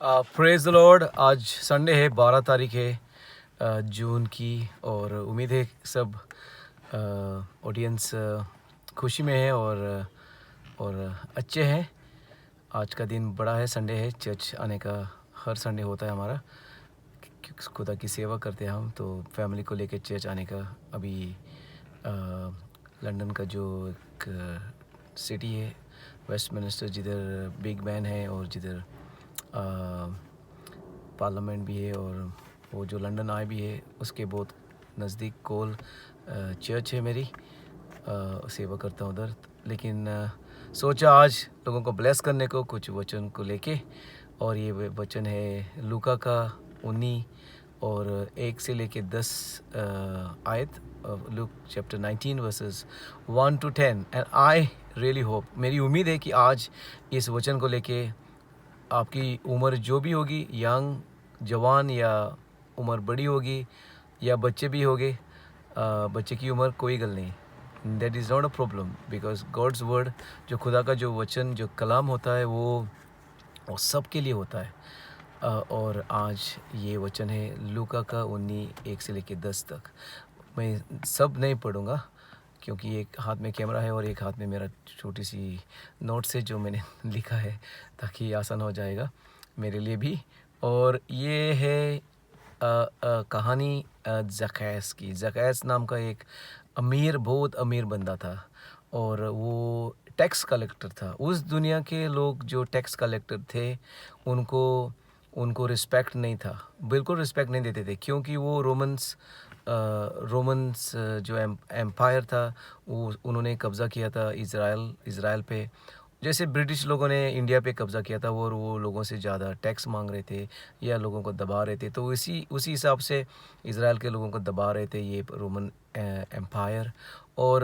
Praise the Lord. आज Sunday है, 12 तारीख है जून की। और उम्मीद है सब ऑडियंस खुशी में है और अच्छे हैं। आज का दिन बड़ा है, संडे है। चर्च आने का हर संडे होता है हमारा, खुदा की सेवा करते हैं हम। तो फैमिली को लेकर चर्च आने का अभी लंदन का जो एक सिटी है वेस्टमिनिस्टर, जिधर बिग बैन है और जिधर पार्लियामेंट भी है, और वो जो लंदन आई भी है उसके बहुत नज़दीक कोल चर्च है मेरी। सेवा करता हूँ उधर। लेकिन सोचा आज लोगों को ब्लेस करने को कुछ वचन को लेके, और ये वचन है लूका का 19 और 1 से लेके 10 आयत। Look chapter 19 versus 1 to 10। And I really hope, मेरी उम्मीद है कि आज इस वचन को लेके आपकी उम्र जो भी होगी, यंग, जवान या उम्र बड़ी होगी या बच्चे भी होंगे, बच्चे की उम्र कोई गल नहीं, that is not a problem. Because God's word, जो खुदा का जो वचन, जो कलाम होता है, वो सबके लिए होता है। और आज ये वचन है लूका का 19 1 से लेकर 10 तक। मैं सब नहीं पढ़ूँगा क्योंकि एक हाथ में कैमरा है और एक हाथ में मेरा छोटी सी नोट्स है जो मैंने लिखा है, ताकि आसान हो जाएगा मेरे लिए भी। और ये है कहानी ज़कैस की। ज़कैस नाम का एक अमीर, बहुत अमीर बंदा था, और वो टैक्स कलेक्टर था। उस दुनिया के लोग जो टैक्स कलेक्टर थे, उनको उनको रिस्पेक्ट नहीं था, बिल्कुल रिस्पेक्ट नहीं देते थे, क्योंकि वो रोमन्स जो एम्पायर था, वो उन्होंने कब्ज़ा किया था इज़राइल पे। जैसे ब्रिटिश लोगों ने इंडिया पे कब्ज़ा किया था, वो लोगों से ज़्यादा टैक्स मांग रहे थे या लोगों को दबा रहे थे। तो उसी हिसाब से इज़राइल के लोगों को दबा रहे थे ये रोमन एम्पायर। और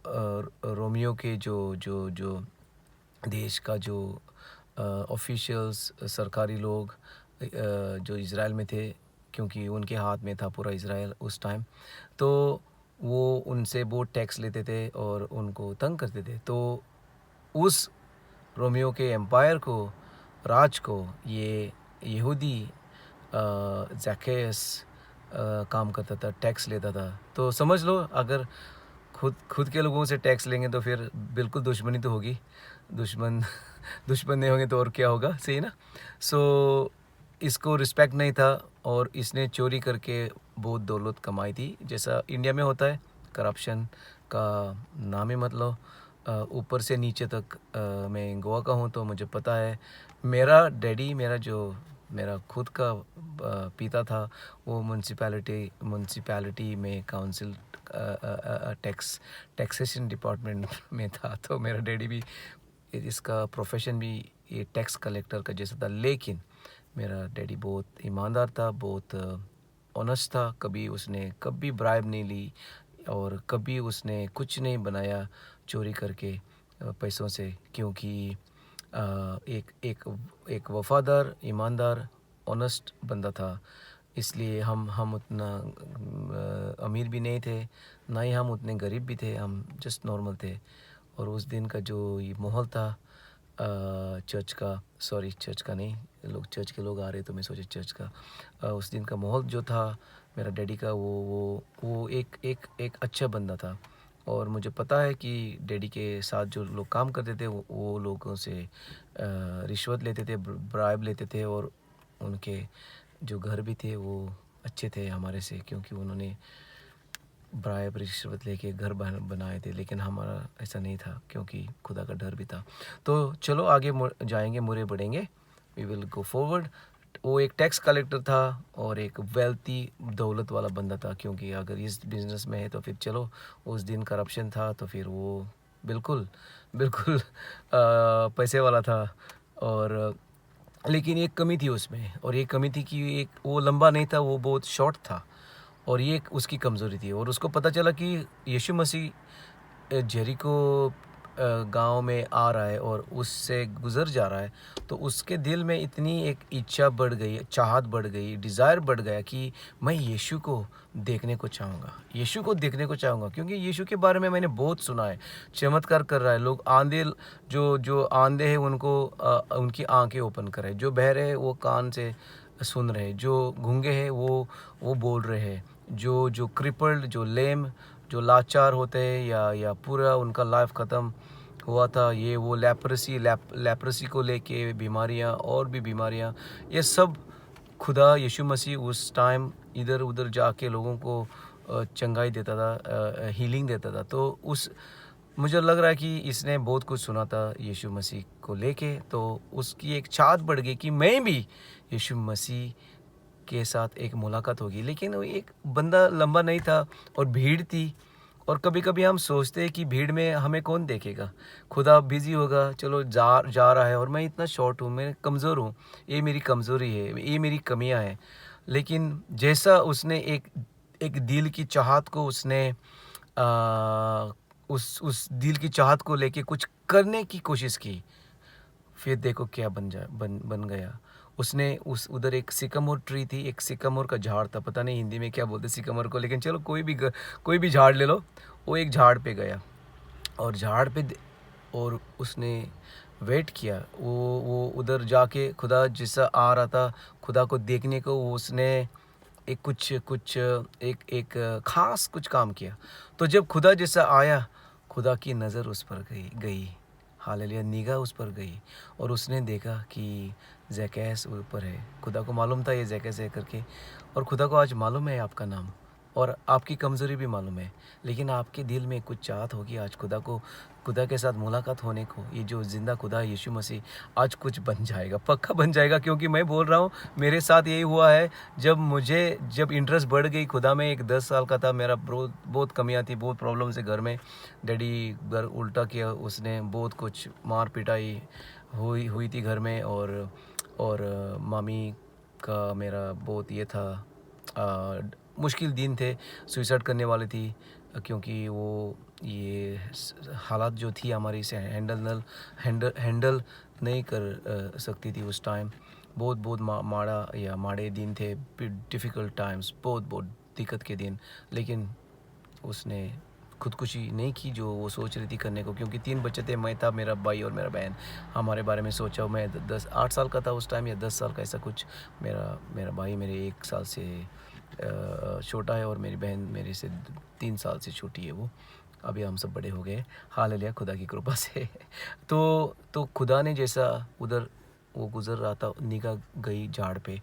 रोमियो के जो जो जो देश का जो ऑफिशियल्स, सरकारी लोग जो इज़राइल में थे, क्योंकि उनके हाथ में था पूरा इज़राइल उस टाइम, तो वो उनसे बहुत टैक्स लेते थे और उनको तंग करते थे। तो उस रोमियो के एम्पायर को, राज को, ये यहूदी ज़क्कैस काम करता था, टैक्स लेता था। तो समझ लो, अगर खुद के लोगों से टैक्स लेंगे तो फिर बिल्कुल दुश्मनी तो होगी। दुश्मन दुश्मन नहीं होंगे तो और क्या होगा, सही ना। सो इसको रिस्पेक्ट नहीं था, और इसने चोरी करके बहुत दौलत कमाई थी, जैसा इंडिया में होता है। करप्शन का नाम ही मत लो। ऊपर से नीचे तक मैं गोवा का हूँ, तो मुझे पता है। मेरा डैडी, मेरा खुद का पिता था, वो म्यूनसिपैलिटी में काउंसिल टैक्सेशन डिपार्टमेंट में था। तो मेरा डैडी भी, इसका प्रोफेशन भी ये टैक्स कलेक्टर का जैसा था। लेकिन मेरा डैडी बहुत ईमानदार था, बहुत ऑनेस्ट था। कभी ब्राइब नहीं ली, और कभी उसने कुछ नहीं बनाया चोरी करके पैसों से, क्योंकि एक वफ़ादार, ईमानदार, ऑनेस्ट बंदा था। इसलिए हम उतना अमीर भी नहीं थे, ना ही हम उतने गरीब भी थे, हम जस्ट नॉर्मल थे। और उस दिन का जो ये माहौल था चर्च का नहीं, चर्च के लोग आ रहे, तो मैं सोचा चर्च का। उस दिन का माहौल जो था मेरा डैडी का, वो एक अच्छा बंदा था। और मुझे पता है कि डैडी के साथ जो लोग काम करते थे, वो लोगों से रिश्वत लेते थे, ब्राइब लेते थे, और उनके जो घर भी थे वो अच्छे थे हमारे से, क्योंकि उन्होंने ब्राइब, रिश्वत लेके घर बनाए थे। लेकिन हमारा ऐसा नहीं था, क्योंकि खुदा का डर भी था। तो चलो आगे जाएंगे, मुरे बढ़ेंगे, वी विल गो फॉरवर्ड। वो एक टैक्स कलेक्टर था और एक वेल्थी, दौलत वाला बंदा था, क्योंकि अगर इस बिज़नेस में है तो फिर चलो, उस दिन करप्शन था तो फिर वो बिल्कुल बिल्कुल पैसे वाला था। और लेकिन एक कमी थी उसमें, और ये कमी थी कि एक वो लंबा नहीं था, वो बहुत शॉर्ट था, और ये एक उसकी कमज़ोरी थी। और उसको पता चला कि यीशु मसीह जेरिको गांव में आ रहा है और उससे गुज़र जा रहा है, तो उसके दिल में इतनी एक इच्छा बढ़ गई, चाहत बढ़ गई, डिज़ायर बढ़ गया कि मैं यीशु को देखने को चाहूँगा, यीशु को देखने को चाहूँगा। क्योंकि यीशु के बारे में मैंने बहुत सुना है, चमत्कार कर रहा है, लोग आंधे, जो जो आंधे हैं उनको उनकी आंखें ओपन कर रहे हैं, जो बहरे हैं वो कान से सुन रहे हैं, जो गूंगे हैं वो बोल रहे हैं, जो जो क्रिपल्ड, जो लेम, जो लाचार होते हैं या पूरा उनका लाइफ ख़त्म हुआ था, ये वो लेप्रेसी को लेके बीमारियां और भी बीमारियां, ये सब खुदा यीशु मसीह उस टाइम इधर उधर जाके लोगों को चंगाई देता था, हीलिंग देता था। तो उस मुझे लग रहा है कि इसने बहुत कुछ सुना था यीशु मसीह को लेके, तो उसकी एक चाहत बढ़ गई कि मैं भी यीशु मसीह के साथ एक मुलाकात होगी। लेकिन वो एक बंदा लंबा नहीं था और भीड़ थी, और कभी कभी हम सोचते हैं कि भीड़ में हमें कौन देखेगा, खुदा बिजी होगा, चलो जा रहा है, और मैं इतना शॉर्ट हूँ, मैं कमज़ोर हूँ, ये मेरी कमज़ोरी है, ये मेरी कमियां हैं। लेकिन जैसा उसने एक दिल की चाहत को उसने उस दिल की चाहत को लेके कुछ करने की कोशिश की, फिर देखो क्या बन गया। उसने उधर एक सिकमोर ट्री थी, एक सिकमोर का झाड़ था, पता नहीं हिंदी में क्या बोलते सिकमोर को, लेकिन चलो कोई भी झाड़ ले लो। वो एक झाड़ पे गया और झाड़ पे और उसने वेट किया, वो उधर जाके खुदा जैसा आ रहा था खुदा को देखने को, उसने एक एक खास कुछ काम किया। तो जब खुदा जैसा आया, खुदा की नज़र उस पर गई, हालेलुया, निगाह उस पर गई, और उसने देखा कि ज़क्कैस ऊपर है। खुदा को मालूम था ये ज़क्कैस है करके, और खुदा को आज मालूम है आपका नाम, और आपकी कमज़ोरी भी मालूम है, लेकिन आपके दिल में कुछ चाहत होगी आज खुदा के साथ मुलाकात होने को। ये जो ज़िंदा खुदा यीशु मसीह आज कुछ बन जाएगा, पक्का बन जाएगा। क्योंकि मैं बोल रहा हूँ, मेरे साथ यही हुआ है। जब इंटरेस्ट बढ़ गई खुदा में, एक 10 साल का था, मेरा बहुत कमियाँ थी, बहुत प्रॉब्लम से घर में, डैडी घर उल्टा किया उसने, बहुत कुछ मार पिटाई हुई थी घर में, और मामी का मेरा बहुत ये था, मुश्किल दिन थे, सुसाइड करने वाली थी, क्योंकि वो ये हालात जो थी हमारी से हैंडल नहीं कर सकती थी उस टाइम। बहुत माड़े दिन थे, डिफ़िकल्ट टाइम्स, बहुत दिक्कत के दिन। लेकिन उसने खुदकुशी नहीं की जो वो सोच रही थी करने को, क्योंकि 3 बच्चे थे, मैं था, मेरा भाई और मेरा बहन। हमारे बारे में सोचा, मैं 8 साल का था उस टाइम, या 10 साल का ऐसा कुछ। मेरा भाई मेरे 1 साल से छोटा है, और मेरी बहन मेरे से 3 साल से छोटी है। वो अभी हम सब बड़े हो गए, हालेलुया, खुदा की कृपा से। तो खुदा ने जैसा उधर वो गुज़र रहा था, निगाह गई झाड़ पे,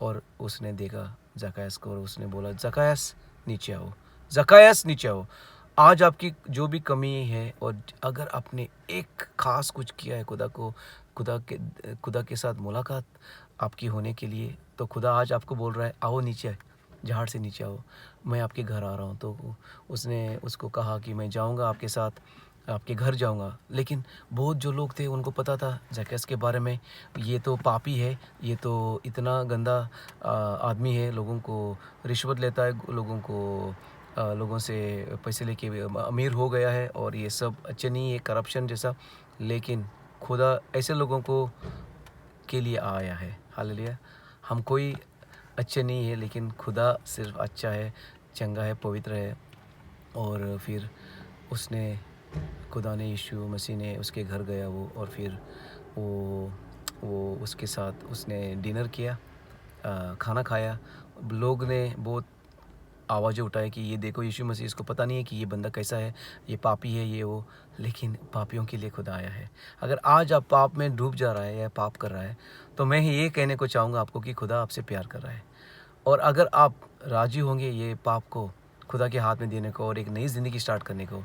और उसने देखा ज़क्कैस को, और उसने बोला, ज़क्कैस नीचे आओ, ज़क्कैस नीचे आओ। आज आपकी जो भी कमी है, और अगर आपने एक ख़ास कुछ किया है खुदा के साथ मुलाकात आपकी होने के लिए, तो खुदा आज आपको बोल रहा है, आओ नीचे, झाड़ से नीचे आओ, मैं आपके घर आ रहा हूँ। तो उसने उसको कहा कि मैं जाऊँगा आपके साथ, आपके घर जाऊँगा। लेकिन बहुत जो लोग थे उनको पता था ज़क्कैस के बारे में, ये तो पापी है, ये तो इतना गंदा आदमी है, लोगों को रिश्वत लेता है, लोगों से पैसे लेके अमीर हो गया है, और ये सब अच्छे नहीं है, करप्शन जैसा। लेकिन खुदा ऐसे लोगों को के लिए आया है, हालेलुया। हम कोई अच्छे नहीं है, लेकिन खुदा सिर्फ अच्छा है, चंगा है, पवित्र है। और फिर खुदा ने, यीशु मसीह ने उसके घर गया वो, और फिर वो उसके साथ उसने डिनर किया, खाना खाया। लोग ने बहुत आवाज़ें उठाई कि ये देखो यीशु मसीह, इसको पता नहीं है कि ये बंदा कैसा है, ये पापी है, ये वो। लेकिन पापियों के लिए खुदा आया है। अगर आज आप पाप में डूब जा रहा है या पाप कर रहा है, तो मैं ये कहने को चाहूँगा आपको कि खुदा आपसे प्यार कर रहा है। और अगर आप राज़ी होंगे ये पाप को खुदा के हाथ में देने को, और एक नई ज़िंदगी स्टार्ट करने को,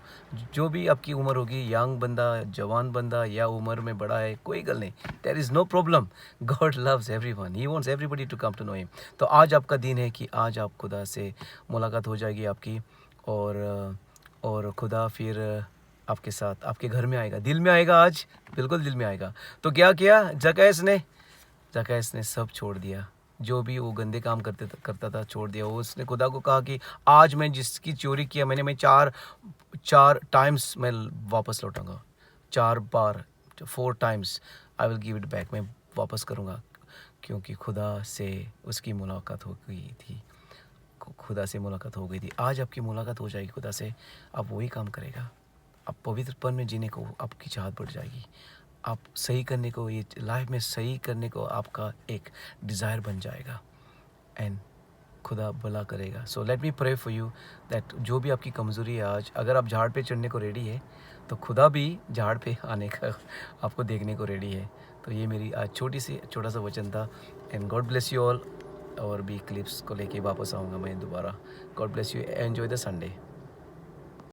जो भी आपकी उम्र होगी, यंग बंदा, जवान बंदा, या उम्र में बड़ा है, कोई गल नहीं, there is no problem. God loves everyone, he wants everybody to come to know him. तो आज आपका दिन है कि आज आप खुदा से मुलाकात हो जाएगी आपकी, और खुदा फिर आपके साथ आपके घर में आएगा, दिल में आएगा, आज बिल्कुल दिल में आएगा। तो क्या किया ज़क्कैस ने सब छोड़ दिया, जो भी वो गंदे काम करता था छोड़ दिया। वो उसने खुदा को कहा कि आज मैं जिसकी चोरी किया मैं 4 टाइम्स मैं वापस लौटाऊंगा। 4 बार 4 times I will give it back, मैं वापस करूँगा, क्योंकि खुदा से उसकी मुलाकात हो गई थी, खुदा से मुलाकात हो गई थी। आज आपकी मुलाकात हो जाएगी खुदा से, आप वही काम करेगा, आप पवित्रपन में जीने को आपकी चाहत बढ़ जाएगी, आप सही करने को, ये लाइफ में सही करने को आपका एक डिज़ायर बन जाएगा, एंड खुदा भला करेगा। So let me pray for you that जो भी आपकी कमज़ोरी है आज, अगर आप झाड़ पे चढ़ने को रेडी है तो खुदा भी झाड़ पे आने का आपको देखने को रेडी है। तो ये मेरी आज छोटा सा वचन था, and God bless you all. और भी क्लिप्स को लेके वापस आऊँगा मैं दोबारा। God bless you, enjoy the Sunday.